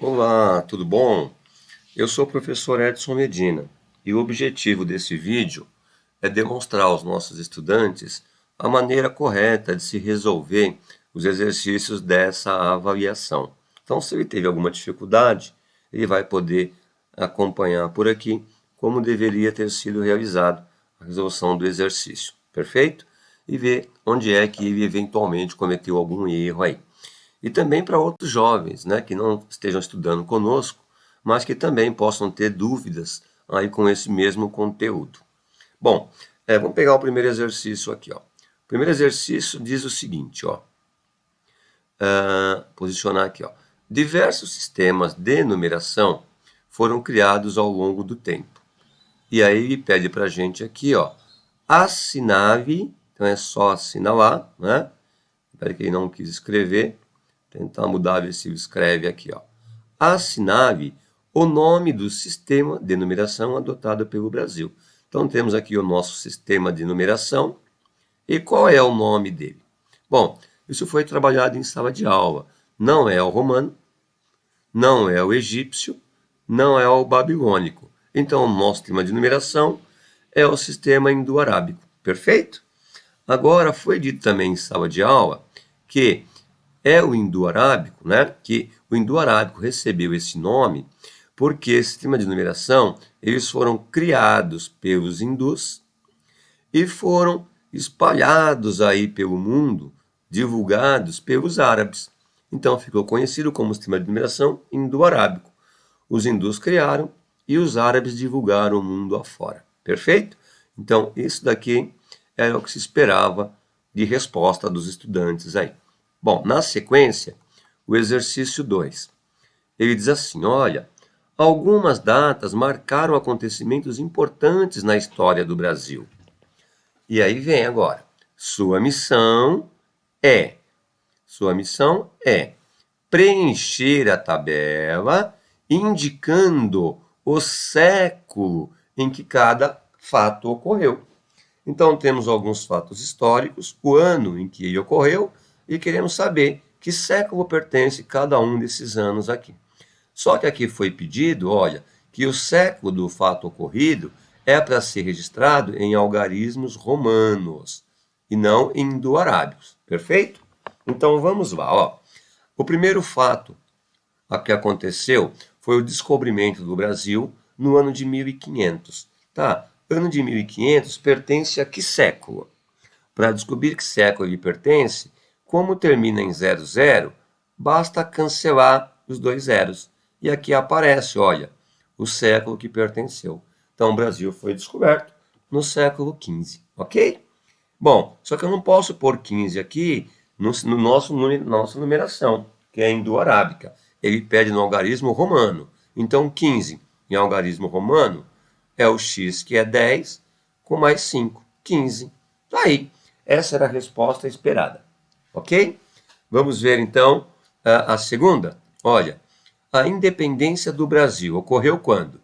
Olá, tudo bom? Eu sou o professor Edson Medina e o objetivo desse vídeo é demonstrar aos nossos estudantes a maneira correta de se resolver os exercícios dessa avaliação. Então, se ele teve alguma dificuldade, ele vai poder acompanhar por aqui como deveria ter sido realizado a resolução do exercício, perfeito? E ver onde é que ele eventualmente cometeu algum erro aí. E também para outros jovens, né, que não estejam estudando conosco, mas que também possam ter dúvidas aí com esse mesmo conteúdo. Bom, vamos pegar o primeiro exercício aqui, ó. O primeiro exercício diz o seguinte, ó. Posicionar aqui, ó. Diversos sistemas de numeração foram criados ao longo do tempo. E aí ele pede para a gente aqui, ó, assinale, então é só assinalar, né? Espero que ele não quis escrever. Tentar mudar, ver se escreve aqui, ó. Assinale o nome do sistema de numeração adotado pelo Brasil. Então, temos aqui o nosso sistema de numeração. E qual é o nome dele? Bom, isso foi trabalhado em sala de aula. Não é o romano, não é o egípcio, não é o babilônico. Então, o nosso sistema de numeração é o sistema indo-arábico. Perfeito? Agora, foi dito também em sala de aula que é o indo-arábico, né? Que o indo-arábico recebeu esse nome porque esse sistema de numeração eles foram criados pelos hindus e foram espalhados aí pelo mundo, divulgados pelos árabes. Então ficou conhecido como sistema de numeração indo-arábico. Os hindus criaram e os árabes divulgaram o mundo afora. Perfeito? Então isso daqui era o que se esperava de resposta dos estudantes aí. Bom, na sequência, o exercício 2. Ele diz assim, olha, algumas datas marcaram acontecimentos importantes na história do Brasil. E aí vem agora, sua missão é preencher a tabela indicando o século em que cada fato ocorreu. Então temos alguns fatos históricos, o ano em que ele ocorreu, e queremos saber que século pertence cada um desses anos aqui. Só que aqui foi pedido, olha, que o século do fato ocorrido é para ser registrado em algarismos romanos e não em indo-arábicos, perfeito? Então vamos lá, ó. O primeiro fato que aconteceu foi o descobrimento do Brasil no ano de 1500, tá? Ano de 1500 pertence a que século? Para descobrir que século ele pertence, como termina em 00, basta cancelar os dois zeros. E aqui aparece, olha, o século que pertenceu. Então, o Brasil foi descoberto no século XV, ok? Bom, só que eu não posso pôr 15 aqui no nossa numeração, que é indo-arábica. Ele pede no algarismo romano. Então, 15 em algarismo romano é o x, que é 10, com mais 5, 15. Tá aí. Essa era a resposta esperada. Ok? Vamos ver então a segunda. Olha, a independência do Brasil ocorreu quando?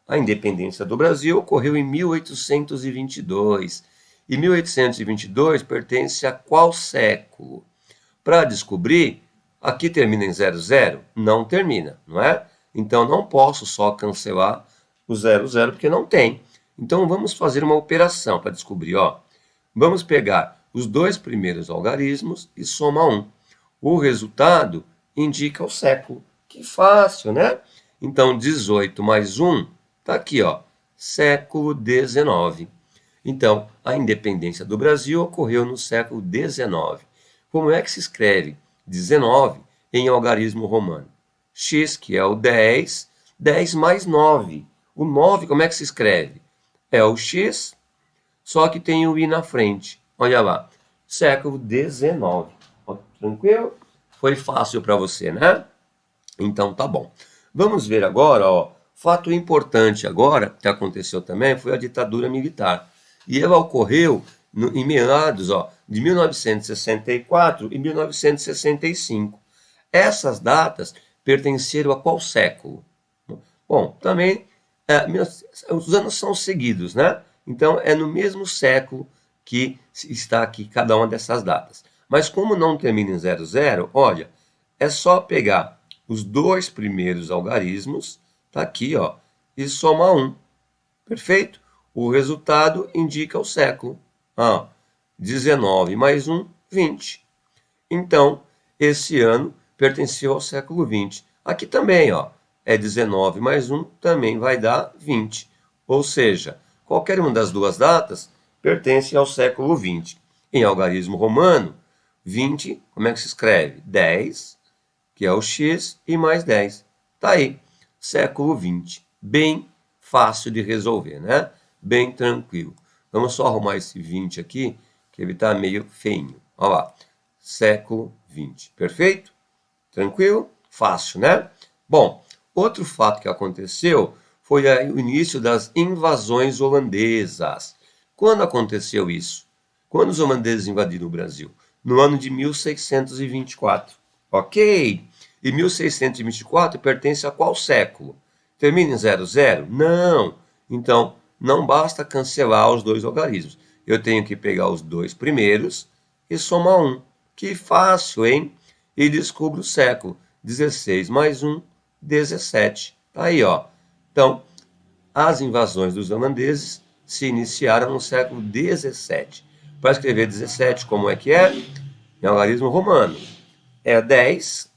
A independência do Brasil ocorreu em 1822. E 1822 pertence a qual século? Para descobrir, aqui termina em 00? Não termina, não é? Então não posso só cancelar o 00 porque não tem. Então vamos fazer uma operação para descobrir, ó. Vamos pegar os dois primeiros algarismos e soma 1. O resultado indica o século. Que fácil, né? Então, 18 mais 1 está aqui, ó, século XIX. Então, a independência do Brasil ocorreu no século XIX. Como é que se escreve 19 em algarismo romano? X, que é o 10, 10 mais 9. O 9, como é que se escreve? É o X, só que tem o I na frente. Olha lá, século XIX. Tranquilo? Foi fácil para você, né? Então tá bom. Vamos ver agora, ó, fato importante agora que aconteceu também foi a ditadura militar. E ela ocorreu em meados, ó, de 1964 e 1965. Essas datas pertenceram a qual século? Bom, também os anos são seguidos, né? Então é no mesmo século que está aqui cada uma dessas datas. Mas como não termina em 00, olha, é só pegar os dois primeiros algarismos, tá aqui, ó, e soma 1. Perfeito? O resultado indica o século. 19 mais 1, 20. Então, esse ano pertenceu ao século 20. Aqui também, ó, é 19 mais 1, também vai dar 20. Ou seja, qualquer uma das duas datas pertence ao século 20. Em algarismo romano, 20, como é que se escreve? 10, que é o x, e mais 10. Tá aí, século 20. Bem fácil de resolver, né? Bem tranquilo. Vamos só arrumar esse 20 aqui, que ele está meio feinho. Olha lá, século 20. Perfeito? Tranquilo? Fácil, né? Bom, outro fato que aconteceu foi o início das invasões holandesas. Quando aconteceu isso? Quando os holandeses invadiram o Brasil? No ano de 1624. Ok? E 1624 pertence a qual século? Termina em 00? Não. Então, não basta cancelar os dois algarismos. Eu tenho que pegar os dois primeiros e somar 1. Que fácil, hein? E descubro o século. 16 mais 1, 17. Tá aí, ó. Então, as invasões dos holandeses se iniciaram no século 17. Para escrever 17, como é que é? Em algarismo romano. É 10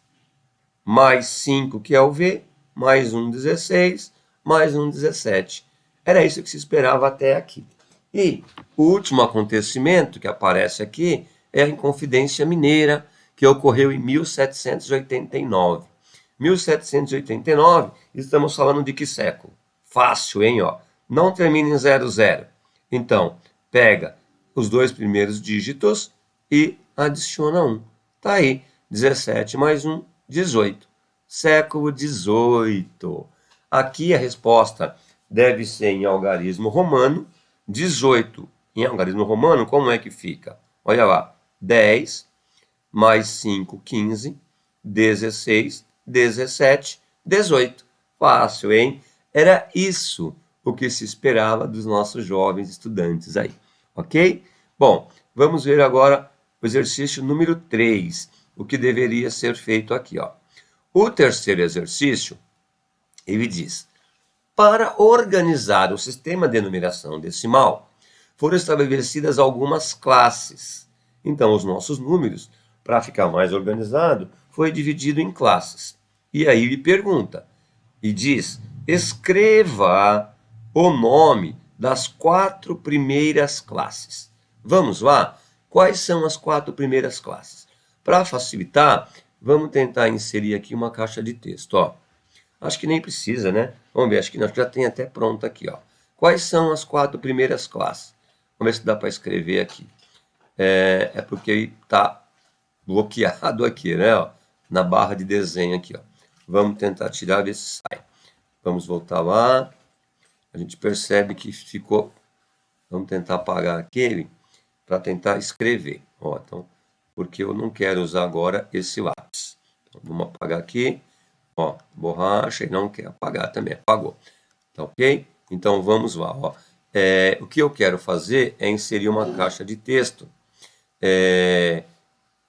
mais 5, que é o V, mais um 16, mais um 17. Era isso que se esperava até aqui. E o último acontecimento que aparece aqui é a Inconfidência Mineira, que ocorreu em 1789. 1789, estamos falando de que século? Fácil, hein? Ó. Não termina em 00. Então, pega os dois primeiros dígitos e adiciona 1. Tá aí, 17 mais 1, 18. Século 18. Aqui a resposta deve ser em algarismo romano. 18 em algarismo romano, como é que fica? Olha lá, 10 mais 5, 15, 16, 17, 18. Fácil, hein? Era isso o que se esperava dos nossos jovens estudantes aí, ok? Bom, vamos ver agora o exercício número 3, o que deveria ser feito aqui, ó. O terceiro exercício, ele diz: para organizar o sistema de numeração decimal, foram estabelecidas algumas classes. Então, os nossos números, para ficar mais organizado, foi dividido em classes. E aí ele pergunta, e diz, escreva o nome das 4 primeiras classes. Vamos lá? Quais são as 4 primeiras classes? Para facilitar, vamos tentar inserir aqui uma caixa de texto, ó. Acho que nem precisa, né? Vamos ver, acho que já tem até pronto aqui, ó. Quais são as 4 primeiras classes? Vamos ver se dá para escrever aqui. É porque ele está bloqueado aqui, né? Ó, na barra de desenho aqui, ó. Vamos tentar tirar, ver se sai. Vamos voltar lá. A gente percebe que ficou... Vamos tentar apagar aquele para tentar escrever. Ó, então, porque eu não quero usar agora esse lápis. Então, vamos apagar aqui. Ó, borracha e não quer apagar também, apagou. Tá ok? Então vamos lá. Ó. O que eu quero fazer é inserir uma caixa de texto.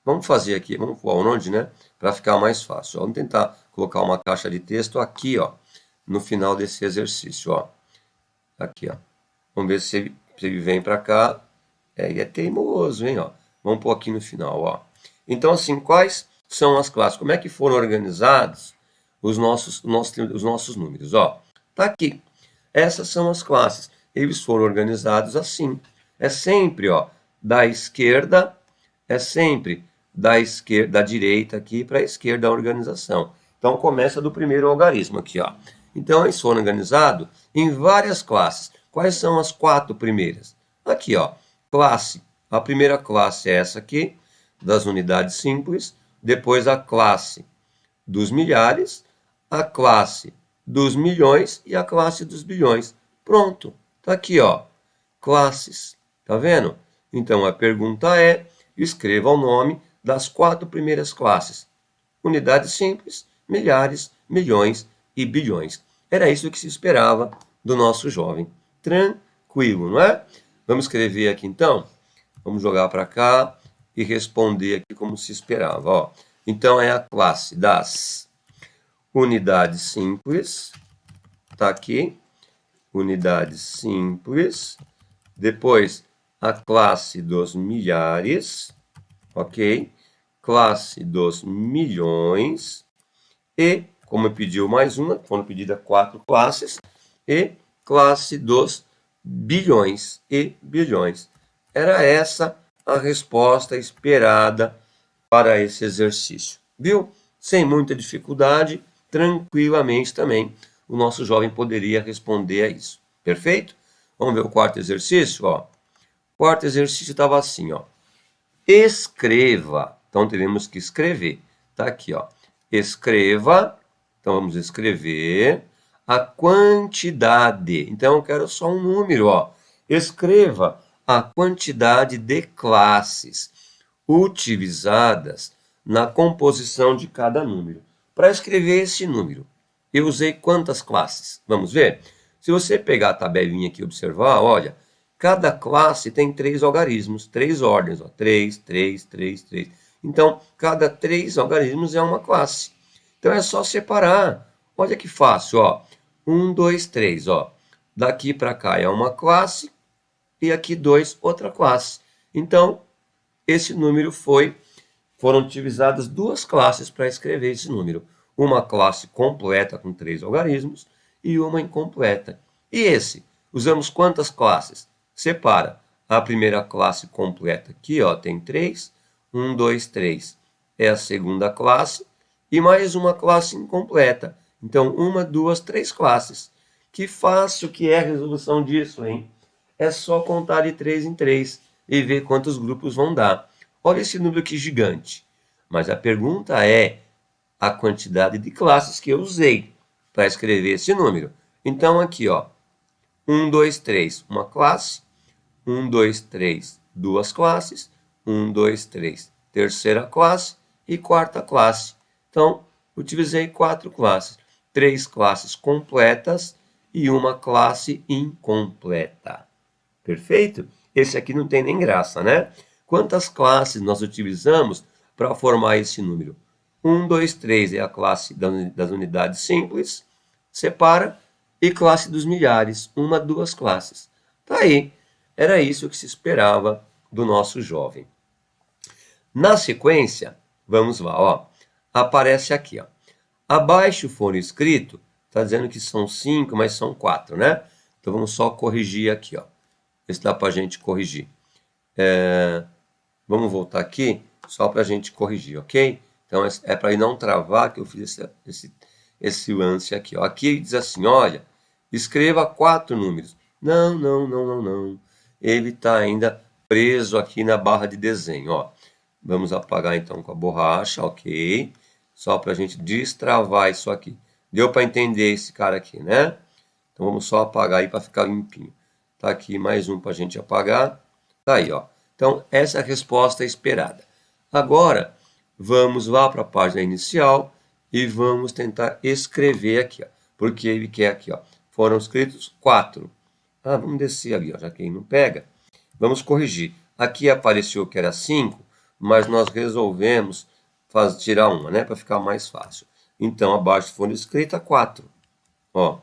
Vamos fazer aqui, vamos pôr onde, né? Para ficar mais fácil. Ó. Vamos tentar colocar uma caixa de texto aqui, ó, no final desse exercício. Ó. Aqui, ó. Vamos ver se ele vem para cá. E é teimoso, hein? Ó. Vamos pôr aqui no final. Ó. Então, assim, quais são as classes? Como é que foram organizados os nossos números? Ó, tá aqui. Essas são as classes. Eles foram organizados assim. É sempre, ó, da esquerda, da direita aqui para a esquerda a organização. Então, começa do primeiro algarismo aqui, ó. Então, eles foram organizados em várias classes. Quais são as 4 primeiras? Aqui, ó, classe. A primeira classe é essa aqui, das unidades simples. Depois a classe dos milhares, a classe dos milhões e a classe dos bilhões. Pronto, tá aqui, ó, classes, tá vendo? Então a pergunta é, escreva o nome das 4 primeiras classes. Unidades simples, milhares, milhões e bilhões. Era isso que se esperava do nosso jovem. Tranquilo, não é? Vamos escrever aqui então? Vamos jogar para cá e responder aqui como se esperava, ó. Então é a classe das unidade simples, tá aqui, unidade simples, depois a classe dos milhares, ok? Classe dos milhões e, como pediu mais uma, foram pedidas 4 classes, e classe dos bilhões e bilhões. Era essa a resposta esperada para esse exercício, viu? Sem muita dificuldade, tranquilamente também, o nosso jovem poderia responder a isso. Perfeito? Vamos ver o quarto exercício, ó. O quarto exercício estava assim, ó. Escreva. Então, teremos que escrever. Tá aqui, ó. Escreva. Então, vamos escrever a quantidade. Então, eu quero só um número, ó. Escreva a quantidade de classes utilizadas na composição de cada número. Para escrever esse número, eu usei quantas classes? Vamos ver? Se você pegar a tabelinha aqui e observar, olha, cada classe tem 3 algarismos, 3 ordens, ó, 3, 3, 3, 3. Então, cada 3 algarismos é uma classe. Então, é só separar. Olha que fácil, ó. 1, 2, 3, ó. Daqui para cá é uma classe e aqui 2, outra classe. Então, esse número foram utilizadas 2 classes para escrever esse número. Uma classe completa com 3 algarismos e uma incompleta. E esse? Usamos quantas classes? Separa. A primeira classe completa aqui, ó, tem 3. 1, 2, 3. É a segunda classe. E mais uma classe incompleta. Então, 1, 2, 3 classes. Que fácil que é a resolução disso, hein? É só contar de 3 em 3 e ver quantos grupos vão dar. Olha esse número aqui gigante. Mas a pergunta é a quantidade de classes que eu usei para escrever esse número. Então, aqui, ó, 1, 2, 3, uma classe. 1, 2, 3, 2 classes. 1, 2, 3, terceira classe e quarta classe. Então, utilizei 4 classes. 3 classes completas e uma classe incompleta. Perfeito? Esse aqui não tem nem graça, né? Quantas classes nós utilizamos para formar esse número? 1, 2, 3 é a classe das unidades simples, separa, e classe dos milhares, 1, 2 classes. Tá aí, era isso que se esperava do nosso jovem. Na sequência, vamos lá, ó, aparece aqui, ó. Abaixo foram escrito, está dizendo que são 5, mas são 4, né? Então vamos só corrigir aqui, ó. Ver se dá para a gente corrigir. Vamos voltar aqui, só para a gente corrigir, ok? Então, é para não travar que eu fiz esse lance aqui. Ó. Aqui diz assim, olha, escreva 4 números. Não, não, não, não, não. Ele está ainda preso aqui na barra de desenho, ó. Vamos apagar, então, com a borracha, ok? Só para a gente destravar isso aqui. Deu para entender esse cara aqui, né? Então, vamos só apagar aí para ficar limpinho. Tá aqui mais um para a gente apagar. Tá aí, ó. Então, essa é a resposta esperada. Agora, vamos lá para a página inicial e vamos tentar escrever aqui, ó. Porque ele quer aqui, ó. Foram escritos 4. Ah, vamos descer ali, ó, já que ele não pega. Vamos corrigir. Aqui apareceu que era 5, mas nós resolvemos tirar uma, né? Para ficar mais fácil. Então, abaixo foram escritas 4. Ó.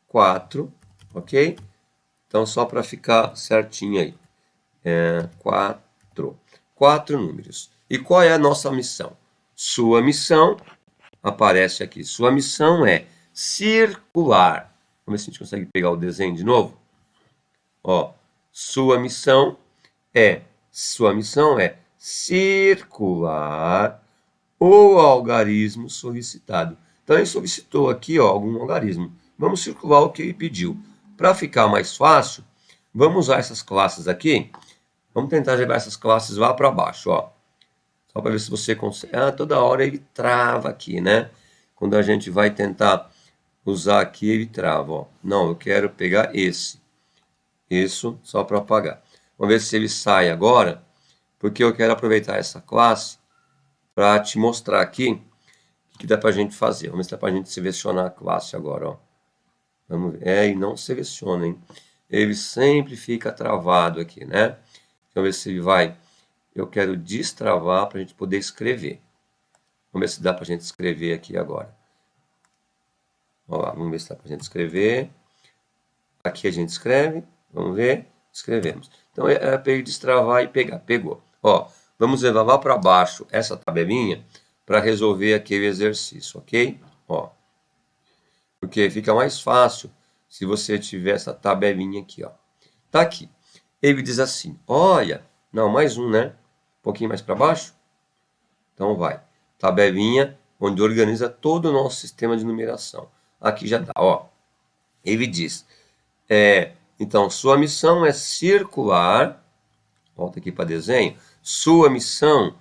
4, ok? Então, só para ficar certinho aí. 4. 4 números. E qual é a nossa missão? Sua missão, aparece aqui, sua missão é circular. Vamos ver se a gente consegue pegar o desenho de novo. Ó, sua missão é circular o algarismo solicitado. Então, ele solicitou aqui, ó, algum algarismo. Vamos circular o que ele pediu. Para ficar mais fácil, vamos usar essas classes aqui. Vamos tentar jogar essas classes lá para baixo, ó. Só para ver se você consegue. Ah, toda hora ele trava aqui, né? Quando a gente vai tentar usar aqui, ele trava, ó. Não, eu quero pegar esse. Isso, só para apagar. Vamos ver se ele sai agora, porque eu quero aproveitar essa classe para te mostrar aqui o que dá para a gente fazer. Vamos ver se dá para a gente selecionar a classe agora, ó. Vamos ver. E não seleciona, hein? Ele sempre fica travado aqui, né? Vamos ver se ele vai. Eu quero destravar para a gente poder escrever. Vamos ver se dá para a gente escrever aqui agora. Ó, vamos ver se dá para a gente escrever. Aqui a gente escreve, vamos ver, escrevemos. Então é para ele destravar e pegar. Pegou. Ó, vamos levar lá para baixo essa tabelinha para resolver aquele exercício, ok? Ó, porque fica mais fácil se você tiver essa tabelinha aqui, ó. Tá aqui. Ele diz assim, olha, não, mais um, né? Um pouquinho mais para baixo. Então vai. Tabelinha onde organiza todo o nosso sistema de numeração. Aqui já dá, ó. Ele diz, então, sua missão é circular, volta aqui para desenho, sua missão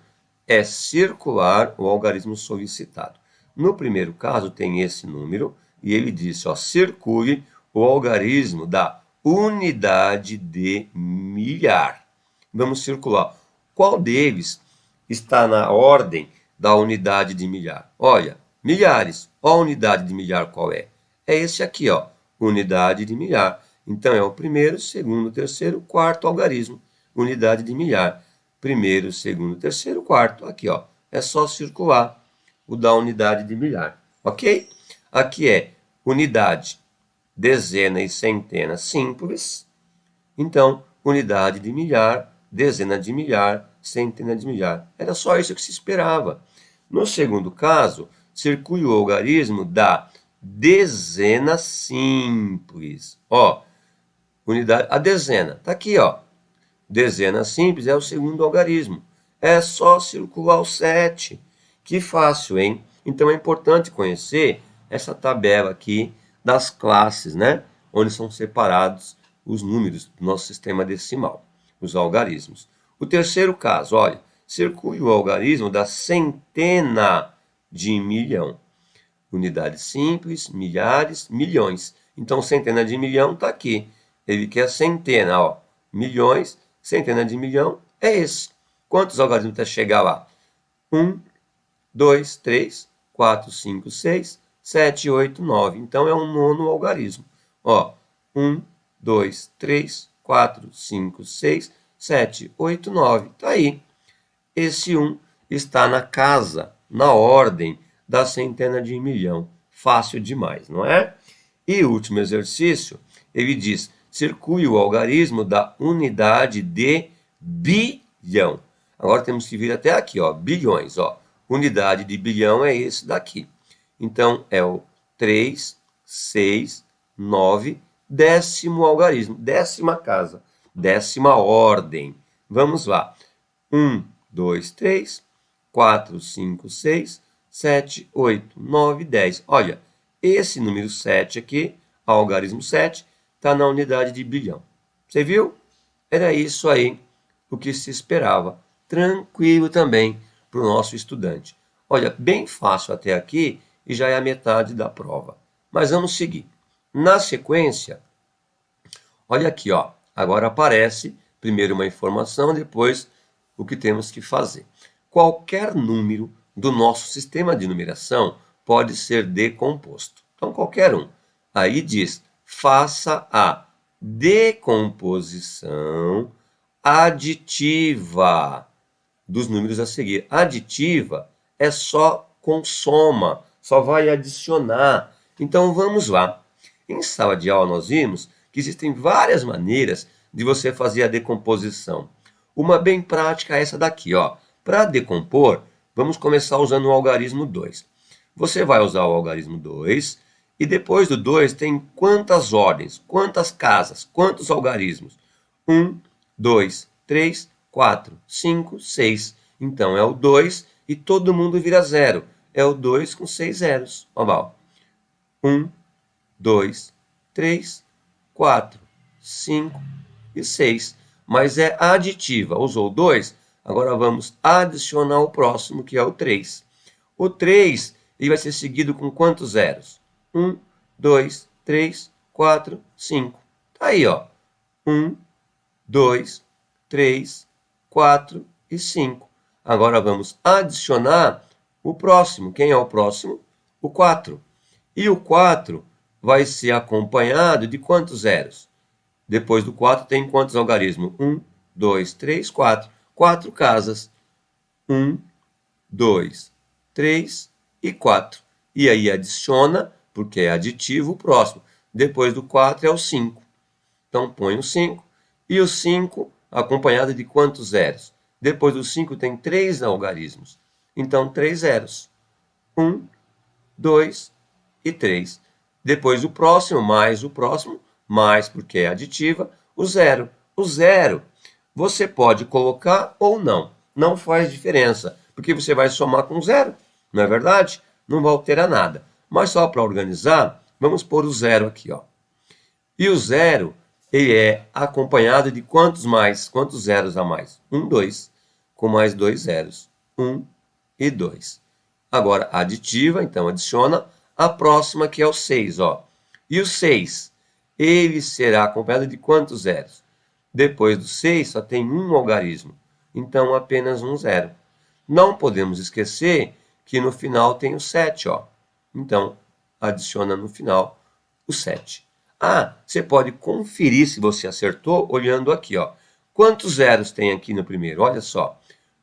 é circular o algarismo solicitado. No primeiro caso tem esse número, e ele disse, ó, circule o algarismo da unidade de milhar. Vamos circular. Qual deles está na ordem da unidade de milhar? Olha, milhares. Ó, a unidade de milhar qual é? É esse aqui, ó, unidade de milhar. Então, é o primeiro, segundo, terceiro, quarto algarismo, unidade de milhar. Primeiro, segundo, terceiro, quarto. Aqui, ó, é só circular o da unidade de milhar, ok? Aqui é unidade, dezena e centena simples. Então, unidade de milhar, dezena de milhar, centena de milhar. Era só isso que se esperava. No segundo caso, circule o algarismo da dezena simples. Ó, unidade, a dezena, tá aqui, ó. Dezena simples é o segundo algarismo. É só circular o 7. Que fácil, hein? Então é importante conhecer essa tabela aqui das classes, né? Onde são separados os números do nosso sistema decimal, os algarismos. O terceiro caso, olha, circule o algarismo da centena de milhão. Unidade simples, milhares, milhões. Então, centena de milhão está aqui. Ele quer centena, ó. Milhões, centena de milhão é esse. Quantos algarismos até chegar lá? 1, 2, 3, 4, 5, 6, 7, 8, 9. Então, é um nono algarismo. Ó, 1, 2, 3, 4, 5, 6, 7, 8, 9. Está aí. Esse 1 está na casa, na ordem da centena de milhão. Fácil demais, não é? E o último exercício, ele diz, circule o algarismo da unidade de bilhão. Agora temos que vir até aqui, ó, bilhões, ó. Unidade de bilhão é esse daqui. Então, é o 3, 6, 9, décimo algarismo, décima casa, décima ordem. Vamos lá. 1, 2, 3, 4, 5, 6, 7, 8, 9, 10. Olha, esse número 7 aqui, algarismo 7, está na unidade de bilhão. Você viu? Era isso aí o que se esperava. Tranquilo também para o nosso estudante. Olha, bem fácil até aqui e já é a metade da prova. Mas vamos seguir. Na sequência, olha aqui, ó. Agora aparece primeiro uma informação, depois o que temos que fazer. Qualquer número do nosso sistema de numeração pode ser decomposto. Então, qualquer um. Aí diz, faça a decomposição aditiva dos números a seguir. Aditiva é só com soma, só vai adicionar. Então, vamos lá. Em sala de aula, nós vimos que existem várias maneiras de você fazer a decomposição. Uma bem prática é essa daqui, ó. Para decompor, vamos começar usando o algarismo 2. Você vai usar o algarismo 2 e depois do 2 tem quantas ordens, quantas casas, quantos algarismos? 1, 2, 3, 4, 5, 6. Então é o 2 e todo mundo vira 0. É o 2 com 6 zeros. Olha lá. 1, 2, 3, 4, 5 e 6. Mas é aditiva. Usou 2, agora vamos adicionar o próximo, que é o 3. O 3 ele vai ser seguido com quantos zeros? 1, 2, 3, 4, 5. Tá aí, ó. 1, 2, 3, 4 e 5. Agora vamos adicionar o próximo. Quem é o próximo? O 4. E o 4 vai ser acompanhado de quantos zeros? Depois do 4 tem quantos algarismos? 1, 2, 3, 4. 4 casas. 1, 2, 3 e 4. E aí adiciona, porque é aditivo, o próximo. Depois do 4 é o 5. Então põe o 5. E o 5 acompanhado de quantos zeros? Depois do 5 tem 3 algarismos. Então 3 zeros. 1, 2 e 3. Depois o próximo, mais porque é aditiva, o zero. O zero você pode colocar ou não. Não faz diferença, porque você vai somar com zero, não é verdade? Não vai alterar nada. Mas só para organizar, vamos pôr o zero aqui, ó. E o zero, ele é acompanhado de quantos mais? Quantos zeros a mais? 1, 2, com mais 2 zeros. 1 e 2. Agora, aditiva, então adiciona a próxima, que é o 6, ó. E o 6, ele será acompanhado de quantos zeros? Depois do 6, só tem um algarismo. Então, apenas um zero. Não podemos esquecer que no final tem o 7, ó. Então, adiciona no final o 7. Ah, você pode conferir se você acertou olhando aqui, ó. Quantos zeros tem aqui no primeiro? Olha só.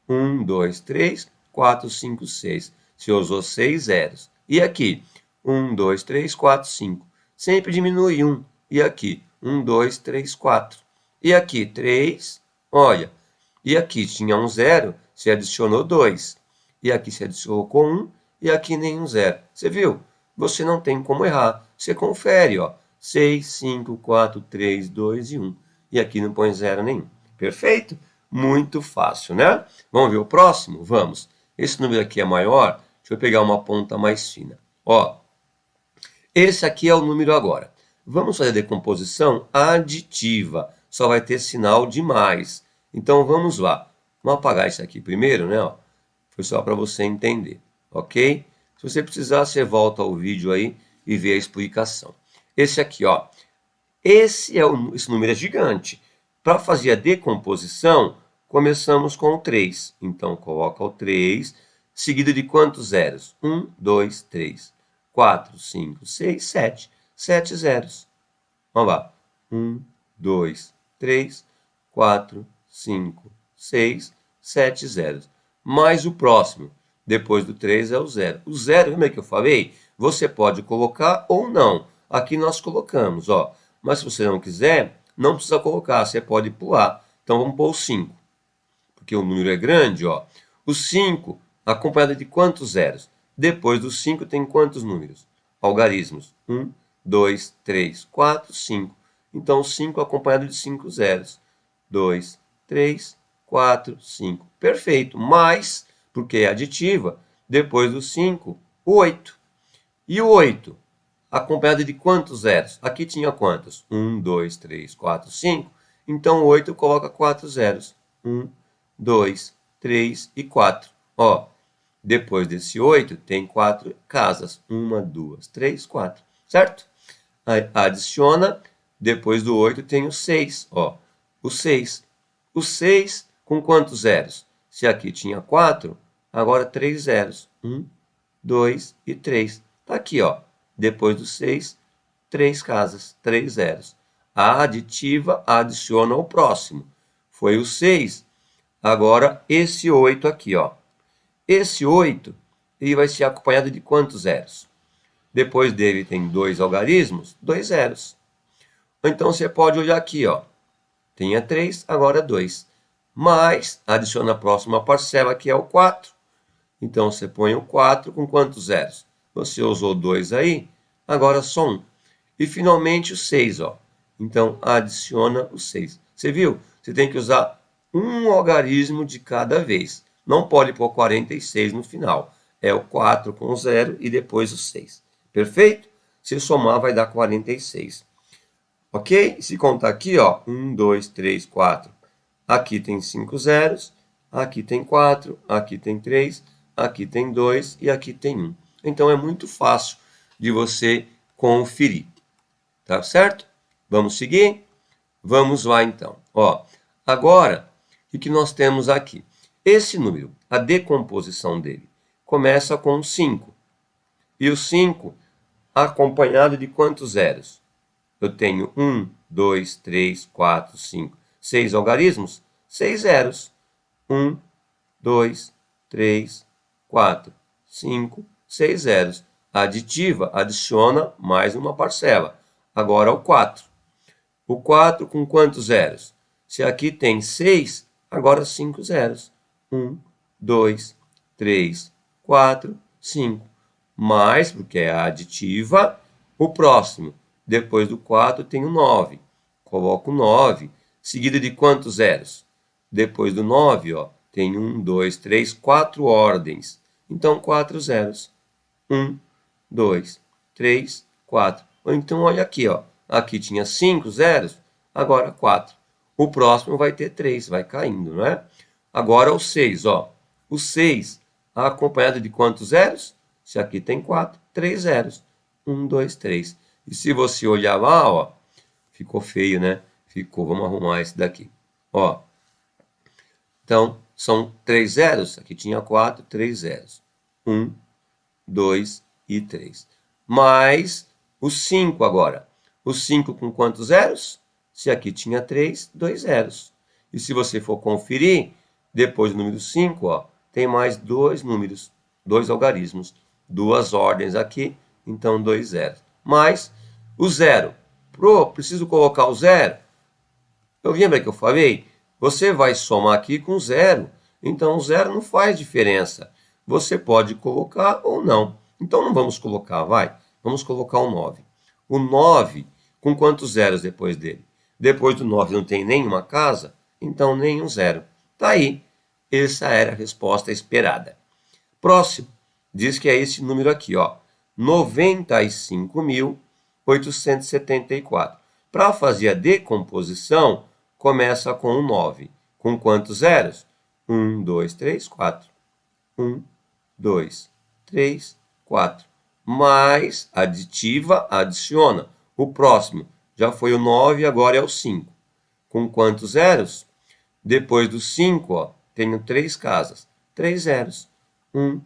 1, 2, 3, 4, 5, 6. Você usou 6 zeros. E aqui? 1, 2, 3, 4, 5. Sempre diminui 1. E aqui? 1, 2, 3, 4. E aqui? 3. Olha. E aqui tinha um zero, você adicionou 2. E aqui você adicionou com 1. E aqui nenhum zero. Você viu? Você não tem como errar. Você confere, ó. 6, 5, 4, 3, 2 e 1. E aqui não põe zero nenhum. Perfeito? Muito fácil, né? Vamos ver o próximo? Vamos. Esse número aqui é maior. Deixa eu pegar uma ponta mais fina. Ó, esse aqui é o número agora. Vamos fazer a decomposição aditiva. Só vai ter sinal de mais. Então, vamos lá. Vamos apagar isso aqui primeiro, né? Ó, foi só para você entender, ok? Se você precisar, você volta ao vídeo aí e vê a explicação. Esse aqui, ó. Esse número é gigante. Para fazer a decomposição, começamos com o 3. Então, coloca o 3, seguido de quantos zeros? 1, 2, 3, 4, 5, 6, 7. 7 zeros. Vamos lá. 1, 2, 3, 4, 5, 6, 7 zeros. Mais o próximo. Depois do 3 é o zero. O zero, lembra que eu falei? Você pode colocar ou não. Aqui nós colocamos, ó. Mas se você não quiser, não precisa colocar, você pode pular. Então vamos pôr o 5, porque o número é grande, ó. O 5, acompanhado de quantos zeros? Depois do 5 tem quantos números? Algarismos. 1, 2, 3, 4, 5. Então 5 acompanhado de 5 zeros. 2, 3, 4, 5. Perfeito. Mais, porque é aditiva, depois do 5, o 8. E o 8? Acompanhado de quantos zeros? Aqui tinha quantos? 1, 2, 3, 4, 5. Então, 8 coloca 4 zeros. 1, 2, 3 e 4. Ó, depois desse 8, tem 4 casas. 1, 2, 3, 4. Certo? Adiciona. Depois do 8 tem o 6. Ó, o 6. O 6 com quantos zeros? Se aqui tinha 4, agora 3 zeros. 1, 2 e 3. Está aqui, ó. Depois do 6, 3 casas, 3 zeros. A aditiva adiciona o próximo. Foi o 6. Agora, esse 8 aqui, ó. Esse 8 ele vai ser acompanhado de quantos zeros? Depois dele tem 2 algarismos, 2 zeros. Então, você pode olhar aqui, ó. Tinha 3, agora 2. Mais, adiciona a próxima parcela, que é o 4. Então, você põe o 4 com quantos zeros? Você usou 2 aí, agora só 1. E, finalmente, o 6, ó. Então, adiciona o 6. Você viu? Você tem que usar um algarismo de cada vez. Não pode pôr 46 no final. É o 4 com 0 e depois o 6. Perfeito? Se somar, vai dar 46. Ok? Se contar aqui, ó, 1, 2, 3, 4. Aqui tem 5 zeros, aqui tem 4, aqui tem 3, aqui tem 2 e aqui tem 1. Então, é muito fácil de você conferir. Tá certo? Vamos seguir? Vamos lá, então. Ó, agora, o que nós temos aqui? Esse número, a decomposição dele, começa com 5. E o 5, acompanhado de quantos zeros? Eu tenho 1, 2, 3, 4, 5, 6 algarismos, 6 zeros. 1, 2, 3, 4, 5, 6 zeros. Aditiva, adiciona mais uma parcela. Agora o 4. O 4 com quantos zeros? Se aqui tem 6, agora 5 zeros. 1, 2, 3, 4, 5. Mais, porque é aditiva, o próximo. Depois do 4 tem o 9. Coloco 9, seguido de quantos zeros? Depois do 9, ó, tem 1, 2, 3, 4 ordens. Então, 4 zeros. 1, 2, 3, 4. Ou então, olha aqui, ó. Aqui tinha 5 zeros, agora 4. O próximo vai ter 3, vai caindo, não é? Agora o 6, ó. O 6, acompanhado de quantos zeros? Se aqui tem 4, 3 zeros. 1, 2, 3. E se você olhar lá, ó, ficou feio, né? Ficou, vamos arrumar esse daqui. Ó. Então, são 3 zeros. Aqui tinha 4, 3 zeros. 1, 2 e 3. Mais o 5 agora. O 5 com quantos zeros? Se aqui tinha 3, 2 zeros. E se você for conferir, depois do número 5, ó, tem mais 2 números, 2 algarismos, 2 ordens aqui, então 2 zeros. Mais o 0. Preciso colocar o 0. Lembra que eu falei? Você vai somar aqui com 0. Então, o 0 não faz diferença. Você pode colocar ou não. Então, não vamos colocar, vai. Vamos colocar o 9. O 9, com quantos zeros depois dele? Depois do 9 não tem nenhuma casa, então nenhum zero. Tá aí. Essa era a resposta esperada. Próximo, diz que é esse número aqui, ó. 95.874. Para fazer a decomposição, começa com o 9. Com quantos zeros? 1, 2, 3, 4. 1, 2, 3, 4. Mais aditiva, adiciona. O próximo já foi o 9, agora é o 5. Com quantos zeros? Depois do 5, ó, tenho 3 casas. 3 zeros. 1,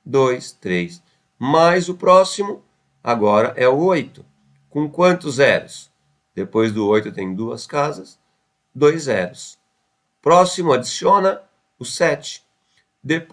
2, 3. Mais o próximo, agora é o 8. Com quantos zeros? Depois do 8 tem 2 casas. 2 zeros. Próximo, adiciona o 7.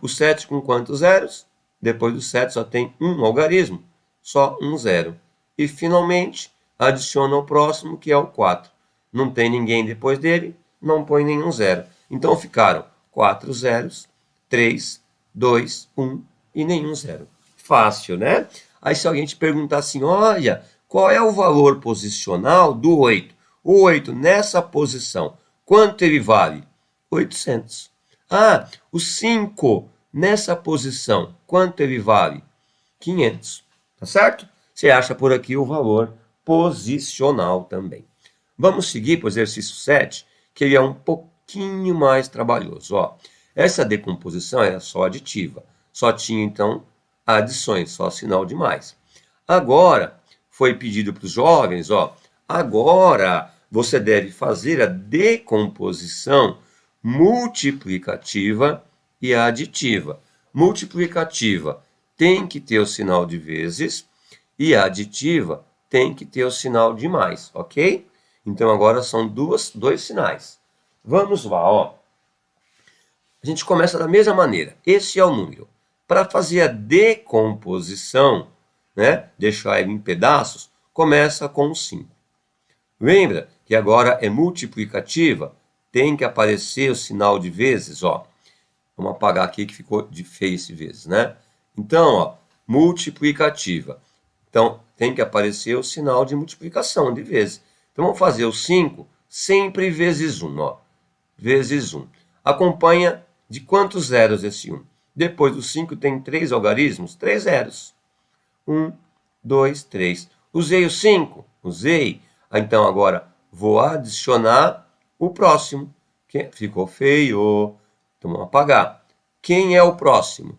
O 7 com quantos zeros? Depois do 7 só tem um algarismo, só um zero. E, finalmente, adiciona o próximo, que é o 4. Não tem ninguém depois dele, não põe nenhum zero. Então, ficaram 4 zeros, 3, 2, 1 e nenhum zero. Fácil, né? Aí, se alguém te perguntar assim, olha, qual é o valor posicional do 8? O 8 nessa posição, quanto ele vale? 800. Ah, o 5 nessa posição, quanto ele vale? 500. Tá certo? Você acha por aqui o valor posicional também. Vamos seguir para o exercício 7, que ele é um pouquinho mais trabalhoso. Ó, essa decomposição era só aditiva. Só tinha, então, adições, só sinal de mais. Agora, foi pedido para os jovens, ó, agora você deve fazer a decomposição multiplicativa e aditiva. Multiplicativa tem que ter o sinal de vezes e a aditiva tem que ter o sinal de mais, ok? Então, agora são dois sinais. Vamos lá, ó. A gente começa da mesma maneira. Esse é o número. Para fazer a decomposição, né, deixar ele em pedaços, começa com o 5. Lembra que agora é multiplicativa? Tem que aparecer o sinal de vezes, ó. Vamos apagar aqui que ficou de feio esse vezes, né? Então, ó, multiplicativa. Então, tem que aparecer o sinal de multiplicação de vezes. Então, vamos fazer o 5 sempre vezes 1, ó. Vezes 1. Acompanha de quantos zeros esse 1? Depois do 5 tem 3 algarismos, 3 zeros. 1, 2, 3. Usei o 5? Usei. Então, agora, vou adicionar o próximo. Ficou feio. Então, vamos apagar. Quem é o próximo?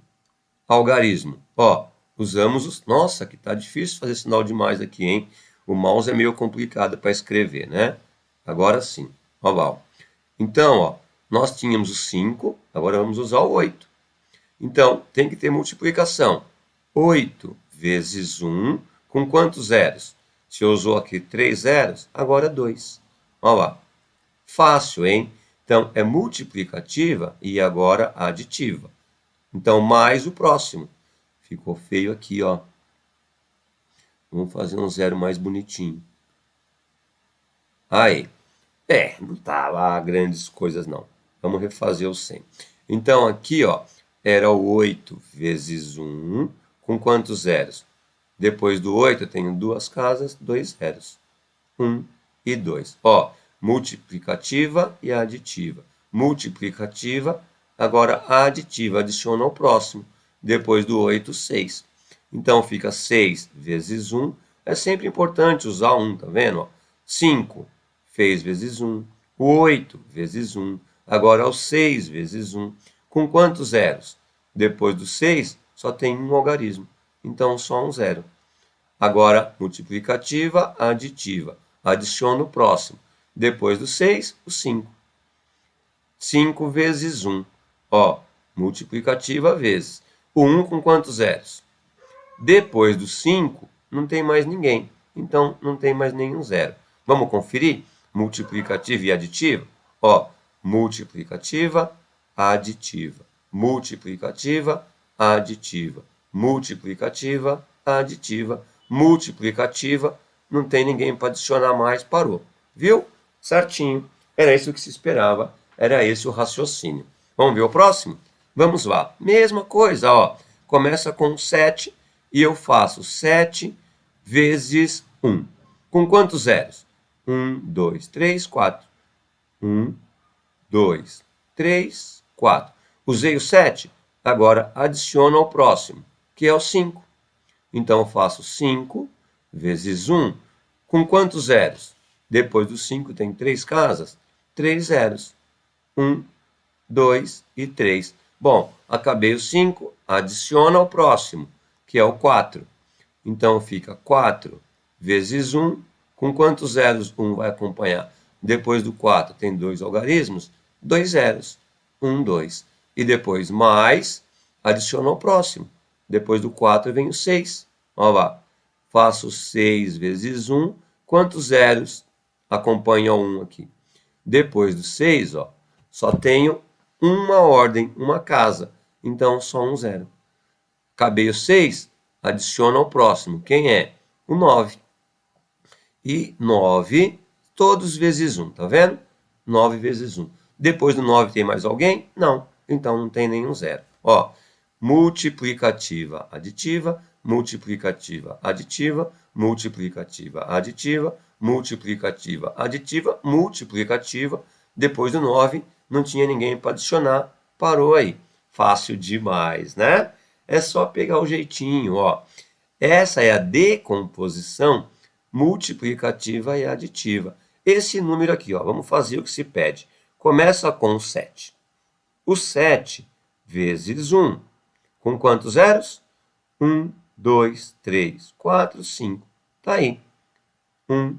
Algarismo. Ó, usamos os... Nossa, que tá difícil fazer sinal de mais aqui, hein? O mouse é meio complicado para escrever, né? Agora sim. Ó lá, ó. Então, ó, nós tínhamos o 5, agora vamos usar o 8. Então, tem que ter multiplicação. 8 vezes 1, com quantos zeros? Se eu usou aqui 3 zeros, agora 2. Olha lá. Fácil, hein? Então, é multiplicativa e agora aditiva. Então, mais o próximo. ficou feio aqui, ó. Vamos fazer um zero mais bonitinho. Aí. Não tá lá grandes coisas não. Vamos refazer o 100. Então, aqui, ó, era o 8 vezes 1, com quantos zeros? Depois do 8, eu tenho duas casas, 2 zeros. 1 e 2. Ó, multiplicativa e aditiva. Multiplicativa, agora aditiva, adiciona ao próximo. Depois do 8, 6. Então, fica 6 vezes 1. É sempre importante usar 1, tá vendo? Ó, 5 fez vezes 1. 8 vezes 1. Agora, é o 6 vezes 1. Com quantos zeros? Depois do 6, só tem um algarismo. Então, só um zero. Agora, multiplicativa, aditiva. Adiciona o próximo. Depois do 6, o 5. 5 vezes 1. Ó, multiplicativa vezes. O 1 com quantos zeros? Depois do 5, não tem mais ninguém. Então, não tem mais nenhum zero. Vamos conferir? Multiplicativa e aditiva? Ó, multiplicativa, aditiva. Multiplicativa, aditiva. Multiplicativa, aditiva. Multiplicativa, não tem ninguém para adicionar mais, parou. Viu? Certinho. Era isso que se esperava. Era esse o raciocínio. Vamos ver o próximo? Vamos lá. Mesma coisa, ó. Começa com 7 e eu faço 7 vezes 1. Com quantos zeros? 1, 2, 3, 4. 1, 2, 3, 4. Usei o 7, agora adiciono ao próximo, que é o 5. Então, eu faço 5 vezes 1. Com quantos zeros? Depois do 5 tem 3 casas, 3 zeros. 1, 2 e 3. Bom, acabei o 5, adiciona ao próximo, que é o 4. Então, fica 4 vezes 1. Com quantos zeros 1 vai acompanhar? Depois do 4 tem 2 algarismos, 2 zeros. 1, 2. E depois mais, adiciona ao próximo. Depois do 4 vem o 6. Olha lá. Faço 6 vezes 1. Quantos zeros acompanham 1 aqui? Depois do 6, ó, só tenho uma ordem, uma casa. Então, só um zero. Acabei o 6, adiciona ao próximo. Quem é? O 9. E 9, todos vezes 1, tá vendo? 9 vezes 1. Depois do 9 tem mais alguém? Não. Então, não tem nenhum zero. Ó, multiplicativa, aditiva, multiplicativa, aditiva, multiplicativa, aditiva, multiplicativa, aditiva, multiplicativa. Depois do 9, não tinha ninguém para adicionar, parou aí. Fácil demais, né? É só pegar o jeitinho, ó. Essa é a decomposição multiplicativa e aditiva. Esse número aqui, ó, vamos fazer o que se pede. Começa com 7. O 7 vezes 1. Com quantos zeros? 1, 2, 3, 4, 5. Tá aí. 1,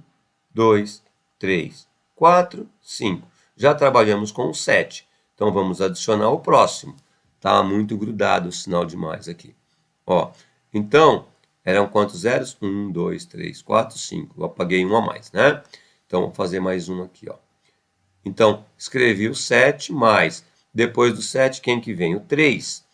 2, 3, 4, 5. Já trabalhamos com o 7. Então, vamos adicionar o próximo. Tá muito grudado o sinal de mais aqui. Ó, então, eram quantos zeros? 1, 2, 3, 4, 5. Eu apaguei um a mais, né? Então, vou fazer mais um aqui, ó. Então, escrevi o 7 mais. Depois do 7, quem que vem? O 3.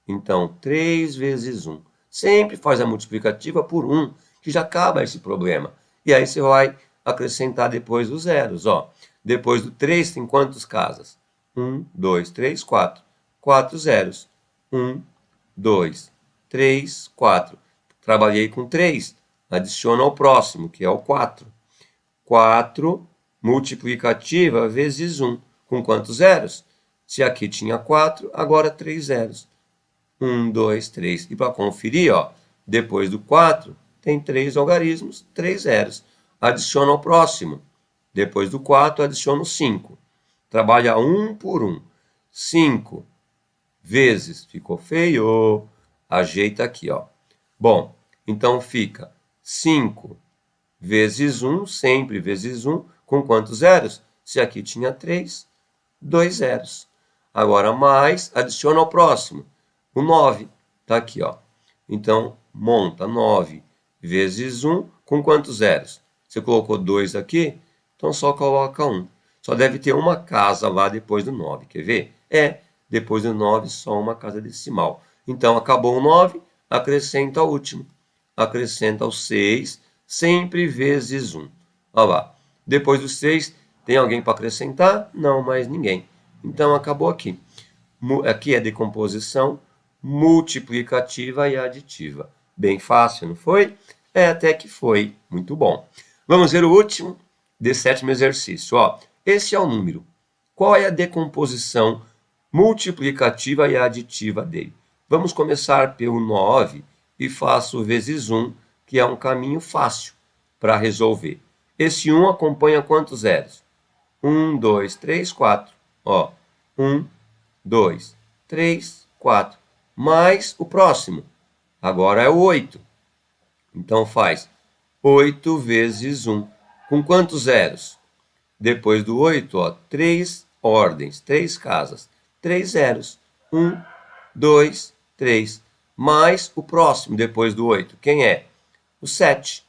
Então, 3 vezes 1. Sempre faz a multiplicativa por 1, que já acaba esse problema. E aí você vai acrescentar depois os zeros, ó. Depois do 3 tem quantas casas? 1, 2, 3, 4. 4 zeros. 1, 2, 3, 4. Trabalhei com 3. Adiciona ao próximo, que é o 4. 4 multiplicativa vezes 1. Com quantos zeros? Se aqui tinha 4, agora 3 zeros. 1, 2, 3. E para conferir, ó, depois do 4, tem 3 algarismos, 3 zeros. Adiciona ao próximo. Depois do 4, adiciona o 5. Trabalha 1 por 1. 5 vezes, ficou feio, ajeita aqui, ó. Bom, então fica 5 vezes 1, sempre vezes 1, com quantos zeros? Se aqui tinha 3, 2 zeros. Agora, mais, adiciona ao próximo. O 9, tá aqui, ó. Então, monta 9 vezes 1, com quantos zeros? Você colocou 2 aqui, então só coloca 1. Só deve ter uma casa lá depois do 9, quer ver? Depois do 9, só uma casa decimal. Então, acabou o 9, acrescenta o último. Acrescenta o 6, sempre vezes 1. Olha lá. Depois do 6, tem alguém para acrescentar? Não, mais ninguém. Então, acabou aqui. Aqui é decomposição multiplicativa e aditiva. Bem fácil, não foi? Até que foi. Muito bom. Vamos ver o último de sétimo exercício. Ó, esse é o número. Qual é a decomposição multiplicativa e aditiva dele? Vamos começar pelo 9 e faço vezes 1, que é um caminho fácil para resolver. Esse 1 acompanha quantos zeros? 1, 2, 3, 4. Ó, 1, 2, 3, 4. Mais o próximo. Agora é o 8. Então faz 8 vezes 1. Com quantos zeros? Depois do 8, ó, 3 ordens, 3 casas. 3 zeros. 1, 2, 3. Mais o próximo depois do 8. Quem é? O 7.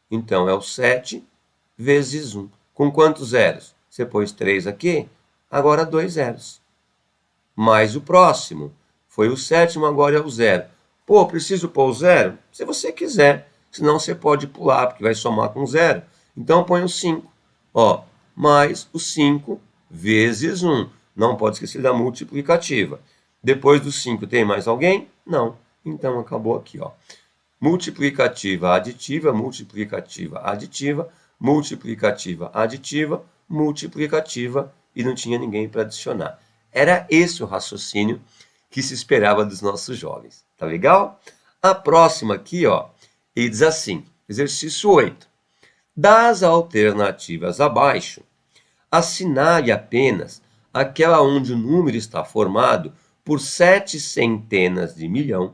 Então é o 7 vezes 1. Com quantos zeros? Você pôs 3 aqui, agora 2 zeros. Mais o próximo. Foi o sétimo, agora é o 0. Pô, preciso pôr o 0? Se você quiser. Senão você pode pular, porque vai somar com 0. Então põe o 5. Ó, mais o 5 vezes 1. Não pode esquecer da multiplicativa. Depois do 5 tem mais alguém? Não. Então acabou aqui, ó. Multiplicativa aditiva, multiplicativa aditiva, multiplicativa aditiva, multiplicativa, e não tinha ninguém para adicionar. Era esse o raciocínio que se esperava dos nossos jovens. Tá legal? A próxima aqui, ó, ele diz assim, exercício 8. Das alternativas abaixo, assinale apenas aquela onde o número está formado por 7 centenas de milhão,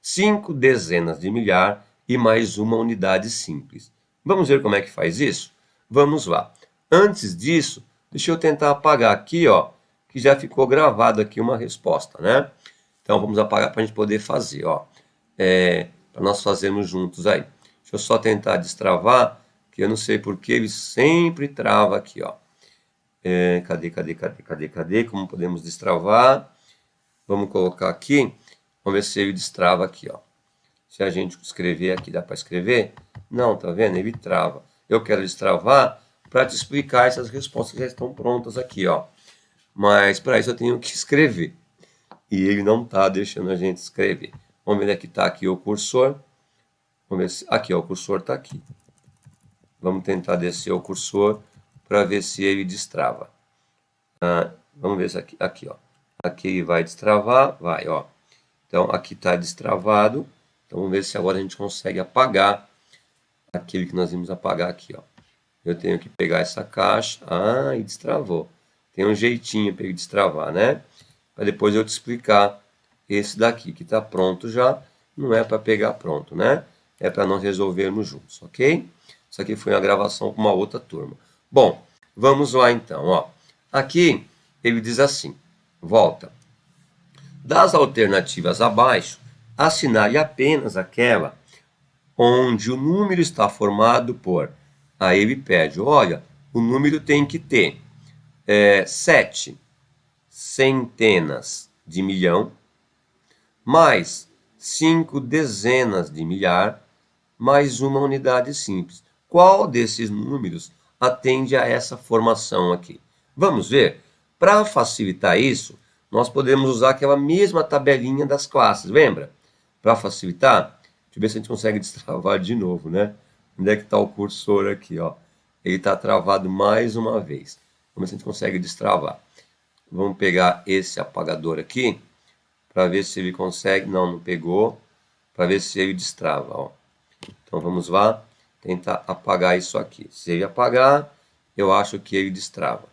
5 dezenas de milhar e mais uma unidade simples. Vamos ver como é que faz isso? Vamos lá. Antes disso, deixa eu tentar apagar aqui, ó, que já ficou gravado aqui uma resposta, né? Então, vamos apagar para a gente poder fazer, ó. Para nós fazermos juntos aí. Deixa eu só tentar destravar, que eu não sei porque ele sempre trava aqui, ó. Cadê? Como podemos destravar? Vamos colocar aqui. Vamos ver se ele destrava aqui, ó. Se a gente escrever aqui, dá para escrever? Não, tá vendo? Ele trava. Eu quero destravar para te explicar essas respostas que já estão prontas aqui, ó. Mas para isso eu tenho que escrever. E ele não está deixando a gente escrever. Vamos ver que está aqui o cursor. Vamos ver se... Aqui, ó, o cursor está aqui. Vamos tentar descer o cursor para ver se ele destrava. Vamos ver se aqui, ó. Aqui ele vai destravar, vai, ó. Então, aqui está destravado. Então, vamos ver se agora a gente consegue apagar aquele que nós vimos apagar aqui, ó. Eu tenho que pegar essa caixa. E destravou. Tem um jeitinho para ele destravar, né? Para depois eu te explicar esse daqui, que está pronto já. Não é para pegar pronto, né? É para nós resolvermos juntos, ok? Isso aqui foi uma gravação com uma outra turma. Bom, vamos lá então, ó. Aqui ele diz assim, volta. Das alternativas abaixo, assinale apenas aquela onde o número está formado por... Aí ele pede, olha, o número tem que ter 7 centenas de milhão, mais 5 dezenas de milhar, mais uma unidade simples. Qual desses números atende a essa formação aqui? Vamos ver. Para facilitar isso, nós podemos usar aquela mesma tabelinha das classes, lembra? Para facilitar, deixa eu ver se a gente consegue destravar de novo, né? Onde é que está o cursor aqui, ó? Ele está travado mais uma vez. Vamos ver se a gente consegue destravar. Vamos pegar esse apagador aqui, para ver se ele consegue... Não pegou. Para ver se ele destrava, ó. Então, vamos lá, tentar apagar isso aqui. Se ele apagar, eu acho que ele destrava.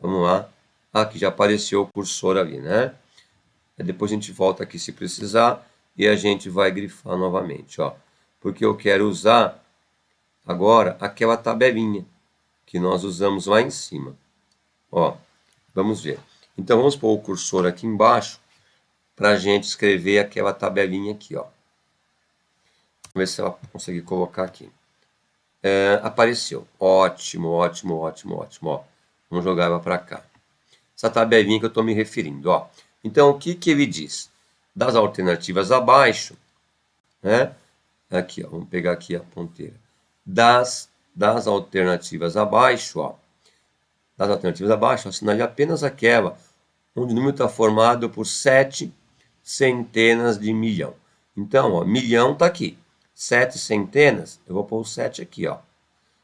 Vamos lá. Aqui já apareceu o cursor ali, né? Depois a gente volta aqui se precisar e a gente vai grifar novamente, ó. Porque eu quero usar agora aquela tabelinha que nós usamos lá em cima. Ó, vamos ver. Então, vamos pôr o cursor aqui embaixo para a gente escrever aquela tabelinha aqui, ó. Vamos ver se ela consegue colocar aqui. Apareceu. Ótimo. Ó. Vamos jogar ela para cá. Essa tabelinha que eu estou me referindo, ó. Então, o que ele diz? Das alternativas abaixo, né? Aqui, ó, vamos pegar aqui a ponteira. Das alternativas abaixo, ó. Das alternativas abaixo, assinale apenas aquela onde o número está formado por 7 centenas de milhão. Então, ó, milhão está aqui. 7 centenas, eu vou pôr o 7 aqui, ó.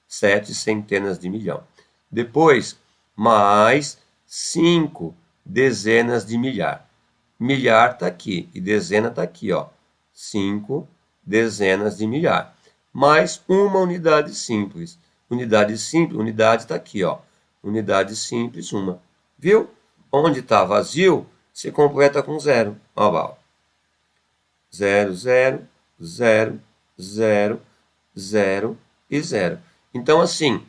7 centenas de milhão. Depois, mais 5 dezenas de milhar. Milhar está aqui e dezena está aqui, ó. 5 dezenas de milhar. Mais uma unidade simples. Unidade simples, unidade está aqui, ó. Unidade simples, uma. Viu? Onde está vazio, você completa com zero. Ó lá, ó. 0, 0, 0, 0, 0 e 0. Então, assim,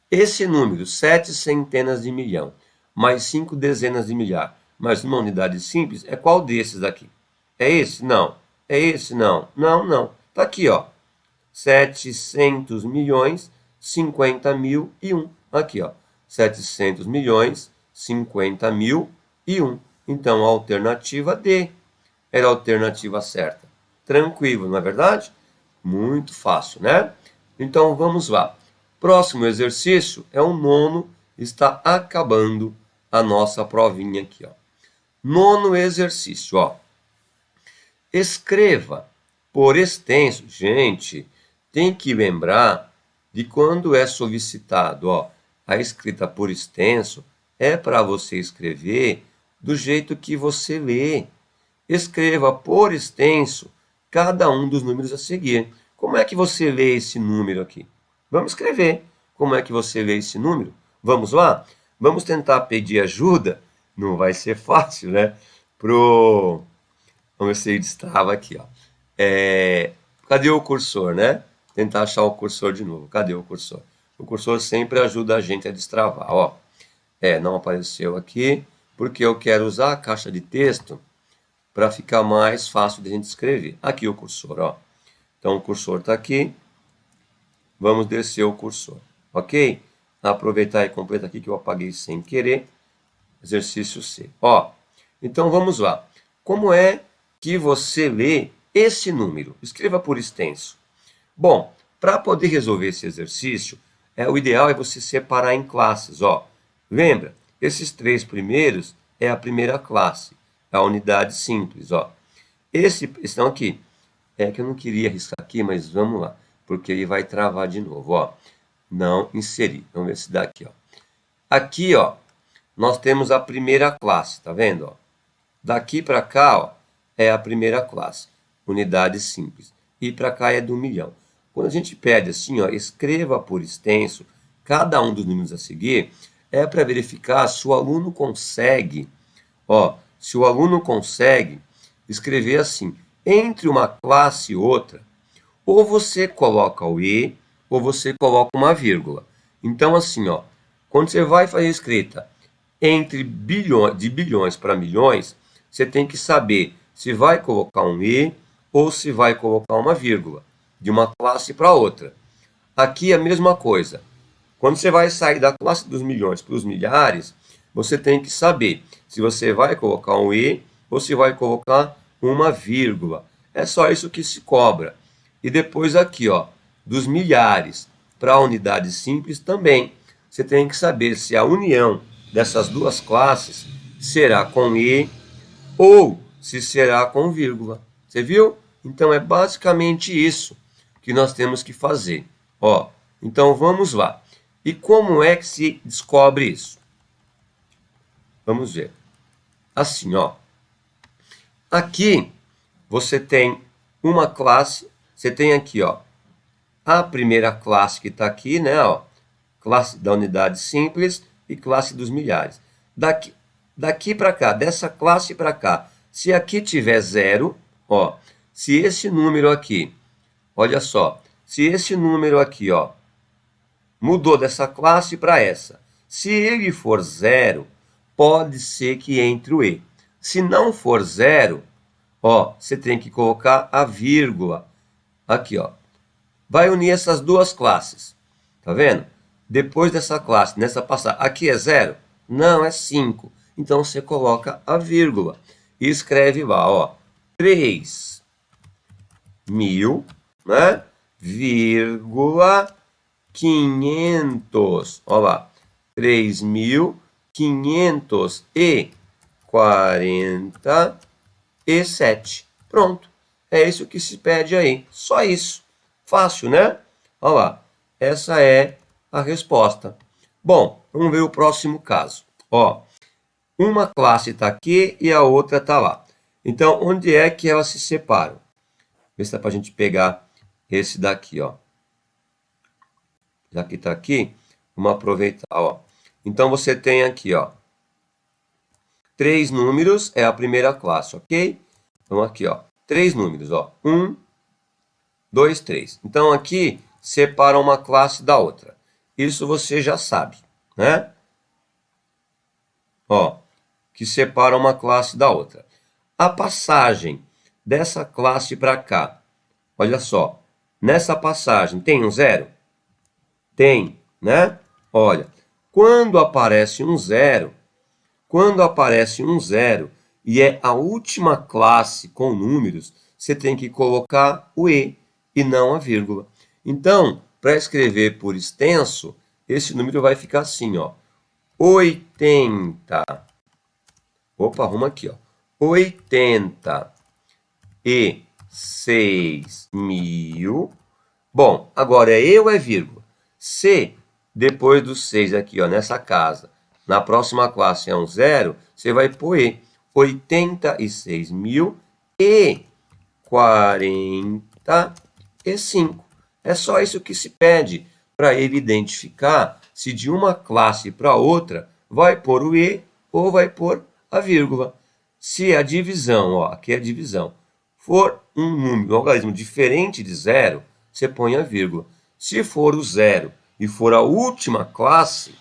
esse número, 7 centenas de milhão, mais 5 dezenas de milhar, mais uma unidade simples, é qual desses aqui? É esse? Não. É esse? Não. Não, não. Tá aqui, ó. 700 milhões, 50 mil e 1. Aqui, ó. 700 milhões, 50 mil e 1. Então, a alternativa D era a alternativa certa. Tranquilo, não é verdade? Muito fácil, né? Então, vamos lá. Próximo exercício é o 9º, está acabando a nossa provinha aqui, ó. 9º exercício, ó. Escreva por extenso. Gente, tem que lembrar de quando é solicitado, ó, a escrita por extenso, é para você escrever do jeito que você lê. Escreva por extenso cada um dos números a seguir. Como é que você lê esse número aqui? Vamos escrever. Como é que você lê esse número? Vamos lá? Vamos tentar pedir ajuda? Não vai ser fácil, né? Vamos ver se ele destrava aqui, ó. Cadê o cursor, né? Tentar achar o cursor de novo. Cadê o cursor? O cursor sempre ajuda a gente a destravar, ó. Não apareceu aqui, porque eu quero usar a caixa de texto para ficar mais fácil de a gente escrever. Aqui o cursor, ó. Então, o cursor está aqui. Vamos descer o cursor, ok? Aproveitar e completar aqui que eu apaguei sem querer. Exercício C. Ó, então, vamos lá. Como é que você lê esse número? Escreva por extenso. Bom, para poder resolver esse exercício, o ideal é você separar em classes, ó. Lembra? Esses 3 primeiros é a primeira classe, a unidade simples, ó. Estão aqui. É que eu não queria riscar aqui, mas vamos lá, porque ele vai travar de novo, ó. Não inserir. Vamos ver se dá aqui, ó. Aqui, ó, nós temos a primeira classe, tá vendo, ó? Daqui para cá, ó, é a primeira classe, unidade simples. E para cá é do milhão. Quando a gente pede assim, ó, escreva por extenso cada um dos números a seguir, é para verificar se o aluno consegue, ó, se o aluno consegue escrever assim, entre uma classe e outra, ou você coloca o E, ou você coloca uma vírgula. Então, assim, ó, quando você vai fazer escrita entre de bilhões para milhões, você tem que saber se vai colocar um E ou se vai colocar uma vírgula, de uma classe para outra. Aqui é a mesma coisa. Quando você vai sair da classe dos milhões para os milhares, você tem que saber se você vai colocar um E ou se vai colocar uma vírgula. É só isso que se cobra. E depois aqui, ó, dos milhares para a unidade simples também. Você tem que saber se a união dessas duas classes será com E ou se será com vírgula. Você viu? Então é basicamente isso que nós temos que fazer. Ó, então vamos lá. E como é que se descobre isso? Vamos ver. Assim, ó. Aqui você tem uma classe, você tem aqui, ó, a primeira classe que está aqui, né, ó, classe da unidade simples e classe dos milhares. Daqui para cá, dessa classe para cá, se aqui tiver 0, ó, se esse número aqui, olha só, se esse número aqui, ó, mudou dessa classe para essa, se ele for 0, pode ser que entre o E. Se não for 0, ó, você tem que colocar a vírgula aqui, ó. Vai unir essas duas classes, tá vendo? Depois dessa classe, nessa passada, aqui é 0? Não, é 5. Então, você coloca a vírgula e escreve lá, ó, 3 mil, né? Vírgula 500. Olha lá. 3.547. Pronto. É isso que se pede aí. Só isso. Fácil, né? Olha lá. Essa é a resposta. Bom, vamos ver o próximo caso. Ó, uma classe está aqui e a outra está lá. Então, onde é que elas se separam? Vê se dá para a gente pegar esse daqui, ó. Já que está aqui, vamos aproveitar, ó. Então, você tem aqui, ó, 3 números, é a primeira classe, ok? Então, aqui, ó, 3 números, ó. 1, 2, 3. Então, aqui, separa uma classe da outra. Isso você já sabe, né? Ó, que separa uma classe da outra. A passagem dessa classe para cá, olha só, nessa passagem tem um zero? Tem, né? Olha, quando aparece um zero e é a última classe com números, você tem que colocar o E e não a vírgula. Então, para escrever por extenso, esse número vai ficar assim, ó. 80. Opa, arruma aqui, ó. 86.000. Bom, agora é E ou é vírgula? Se depois do 6 aqui, ó, nessa casa, na próxima classe é um zero, você vai pôr E. 86.045. É só isso que se pede para ele identificar se de uma classe para outra vai pôr o E ou vai pôr a vírgula. Se a divisão, ó, aqui é a divisão, for um número, um algarismo diferente de zero, você põe a vírgula. Se for o zero e for a última classe,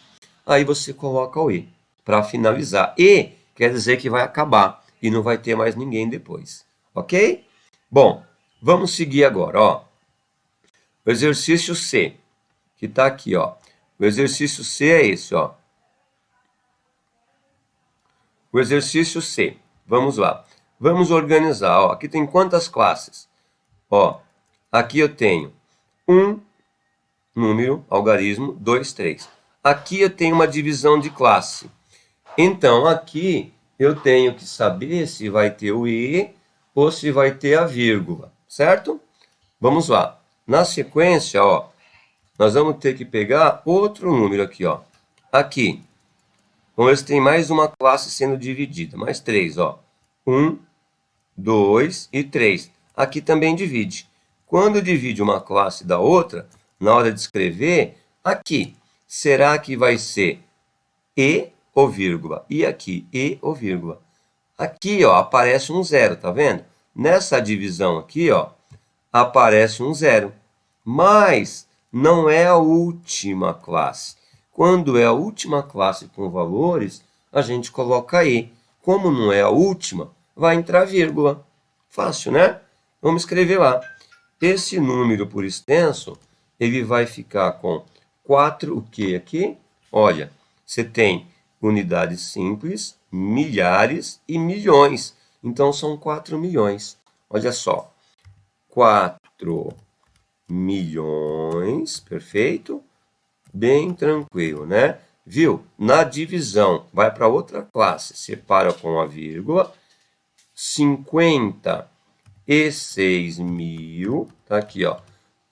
aí você coloca o E para finalizar. E quer dizer que vai acabar e não vai ter mais ninguém depois. Ok? Bom, vamos seguir agora, ó. O exercício C, que está aqui, ó. O exercício C é esse, ó. O exercício C. Vamos lá. Vamos organizar, ó. Aqui tem quantas classes? Ó, aqui eu tenho um número, algarismo, 2, 3. Aqui eu tenho uma divisão de classe. Então, aqui eu tenho que saber se vai ter o E ou se vai ter a vírgula, certo? Vamos lá. Na sequência, ó, nós vamos ter que pegar outro número aqui, ó. Aqui. Vamos ver se tem mais uma classe sendo dividida. Mais 3, ó. 1, 2 e 3. Aqui também divide. Quando divide uma classe da outra, na hora de escrever, aqui, será que vai ser E ou vírgula? E aqui, E ou vírgula? Aqui, ó, aparece um zero, tá vendo? Nessa divisão aqui, ó, aparece um zero. Mas não é a última classe. Quando é a última classe com valores, a gente coloca E. Como não é a última, vai entrar vírgula. Fácil, né? Vamos escrever lá. Esse número por extenso, ele vai ficar com 4, o que aqui? Olha, você tem unidades simples, milhares e milhões. Então, são 4 milhões. Olha só. 4 milhões, perfeito? Bem tranquilo, né? Viu? Na divisão, vai para outra classe, separa com a vírgula. 56.000, tá aqui, ó.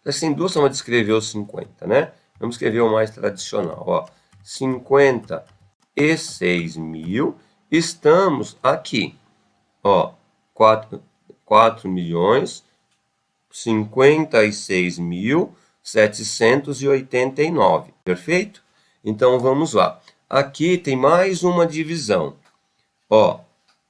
Assim, duas formas de escrever os 50, né? Vamos escrever o mais tradicional, ó. 56.000, estamos aqui, ó. 4 milhões, 56.789, perfeito? Então, vamos lá. Aqui tem mais uma divisão. Ó,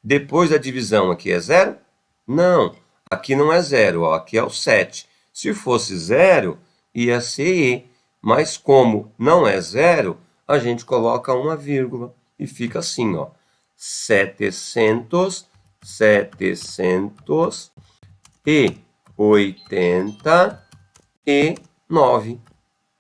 depois da divisão aqui é zero? Não, aqui não é zero, ó, aqui é o 7. Se fosse zero, ia ser E. Mas como não é zero, a gente coloca uma vírgula e fica assim, ó. 789.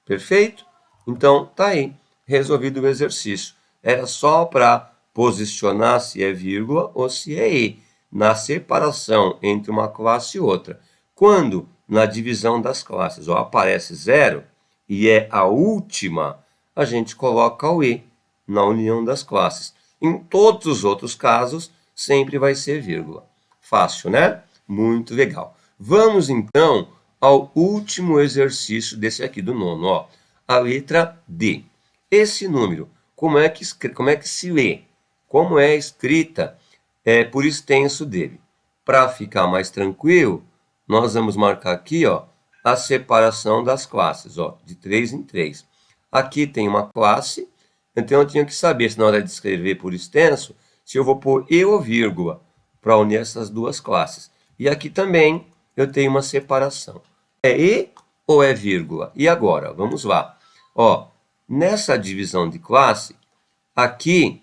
Perfeito? Então, tá aí. Resolvido o exercício. Era só para posicionar se é vírgula ou se é E, na separação entre uma classe e outra. Quando na divisão das classes aparece 0 e é a última, a gente coloca o E na união das classes. Em todos os outros casos, sempre vai ser vírgula. Fácil, né? Muito legal. Vamos, então, ao último exercício desse aqui do nono. Ó. A letra D. Esse número, como é que se lê? Como é escrita por extenso dele? Para ficar mais tranquilo, nós vamos marcar aqui, ó, a separação das classes, ó, de 3 em 3. Aqui tem uma classe, então eu tinha que saber se na hora de escrever por extenso, se eu vou pôr e ou vírgula para unir essas duas classes. E aqui também eu tenho uma separação. É e ou é vírgula? E agora? Vamos lá. Ó, nessa divisão de classe, aqui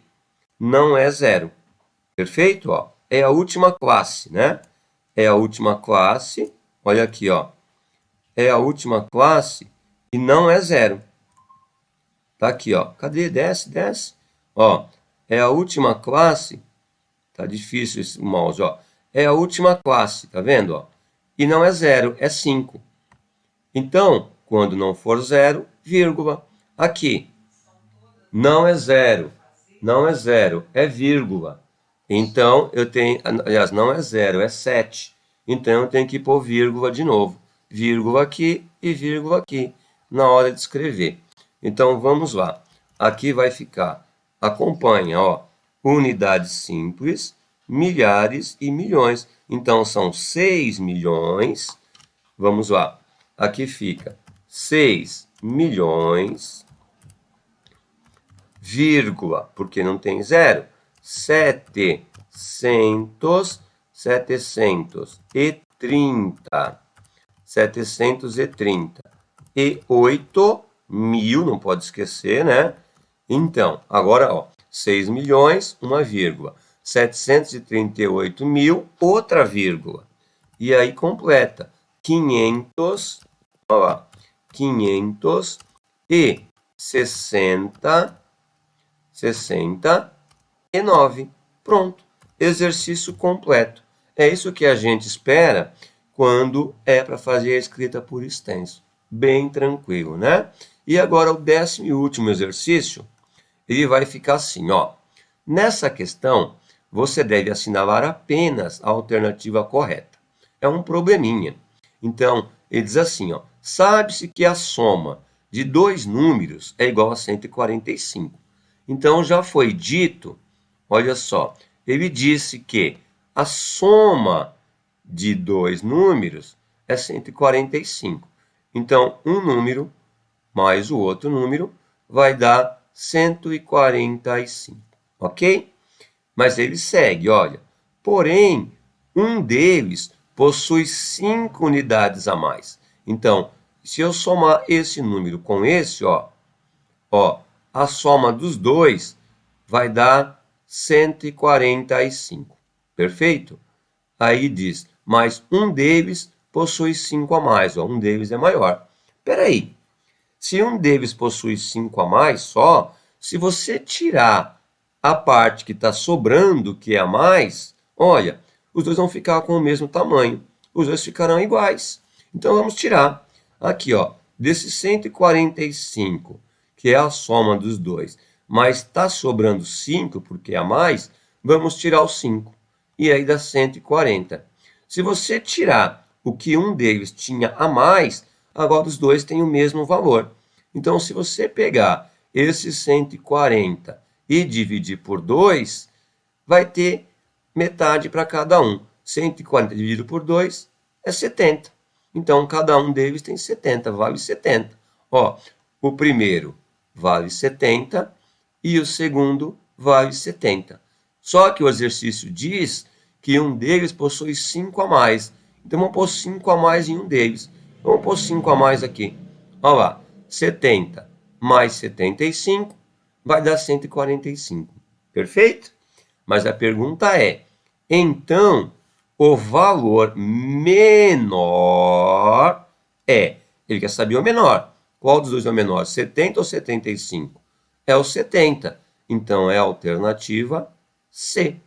não é 0. Perfeito? Ó, é a última classe, né? É a última classe. Olha aqui, ó. É a última classe e não é 0. Tá aqui, ó. Cadê? Desce, desce. Ó, é a última classe. Tá difícil esse mouse, ó. É a última classe, tá vendo, ó? E não é 0, é 5. Então, quando não for 0, vírgula. Aqui, não é 0, não é 0, é vírgula. Então, eu tenho, aliás, não é 0, é 7. Então, eu tenho que pôr vírgula de novo. Vírgula aqui e vírgula aqui, na hora de escrever. Então, vamos lá. Aqui vai ficar, acompanha, ó, unidades simples, milhares e milhões. Então, são 6 milhões. Vamos lá. Aqui fica 6 milhões, vírgula, porque não tem 0, 730, 730 e 8 mil, não pode esquecer, né? Então, agora, ó, 6 milhões, uma vírgula, 738 mil, outra vírgula. E aí completa, 500, ó lá, 569. Pronto, exercício completo. É isso que a gente espera quando é para fazer a escrita por extenso. Bem tranquilo, né? E agora o 10º e último exercício, ele vai ficar assim, ó. Nessa questão, você deve assinalar apenas a alternativa correta. É um probleminha. Então, ele diz assim, ó. Sabe-se que a soma de dois números é igual a 145. Então, já foi dito, olha só, ele disse que a soma de dois números é 145. Então, um número mais o outro número vai dar 145, ok? Mas ele segue, olha. Porém, um deles possui 5 unidades a mais. Então, se eu somar esse número com esse, ó, a soma dos dois vai dar 145. Perfeito? Aí diz, mas um deles possui 5 a mais, ó, um deles é maior. Espera aí, se um deles possui 5 a mais só, se você tirar a parte que está sobrando, que é a mais, olha, os dois vão ficar com o mesmo tamanho. Os dois ficarão iguais. Então, vamos tirar. Aqui, ó, desse 145, que é a soma dos dois, mas está sobrando 5, porque é a mais, vamos tirar o 5. E aí dá 140. Se você tirar o que um deles tinha a mais, agora os dois têm o mesmo valor. Então, se você pegar esse 140 e dividir por 2, vai ter metade para cada um. 140 dividido por 2 é 70. Então, cada um deles tem 70, vale 70. Ó, o primeiro vale 70 e o segundo vale 70. Só que o exercício diz que um deles possui 5 a mais. Então, vamos pôr 5 a mais em um deles. Vamos pôr 5 a mais aqui. Olha lá, 70 mais 75 vai dar 145. Perfeito? Mas a pergunta é, então, o valor menor é... Ele quer saber o menor. Qual dos dois é o menor? 70 ou 75? É o 70. Então, é a alternativa C.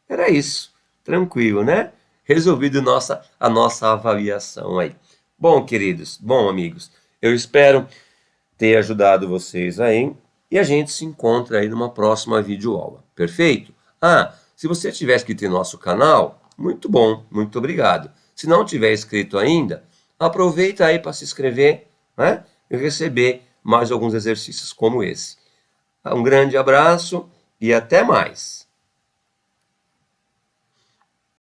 Era isso. Tranquilo, né? resolvido a nossa avaliação aí. Bom, queridos, bom, amigos, eu espero ter ajudado vocês aí e a gente se encontra aí numa próxima videoaula. Perfeito? Ah, se você tiver inscrito em nosso canal, muito bom, muito obrigado. Se não tiver inscrito ainda, aproveita aí para se inscrever, né? E receber mais alguns exercícios como esse. Um grande abraço e até mais!